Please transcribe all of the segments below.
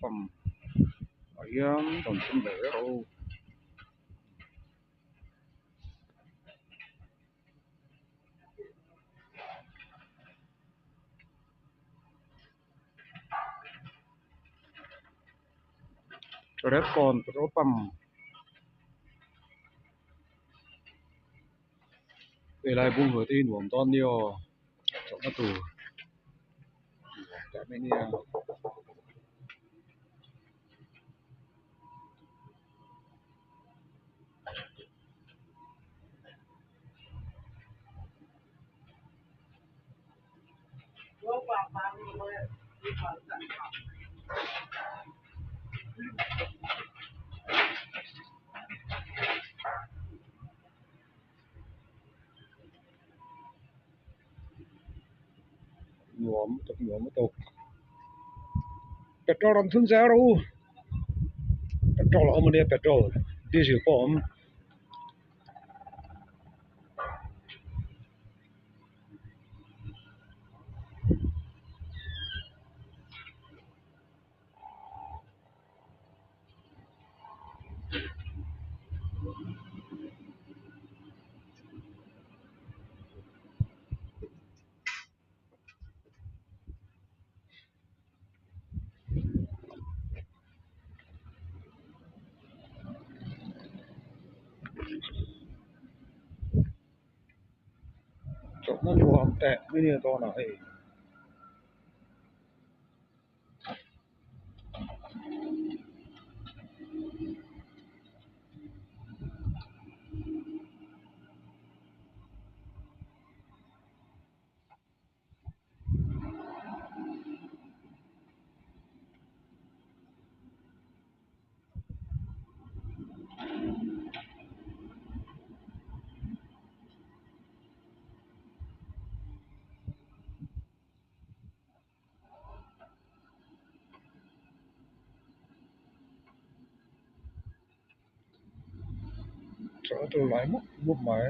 phẩm ayam tổng trăm bể đâu respon propam về lại bung vừa tin của ton nhiều trong các tù tại bên kia nhuộm tục petrol làm thun giá đâu petrol là ông đi petrol diesel pom chọn nó nhuộm tệ với nhiều to này chọn tôi lại mất bút máy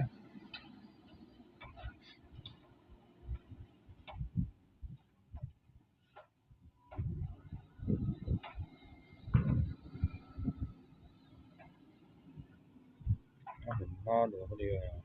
nó nữa cái điều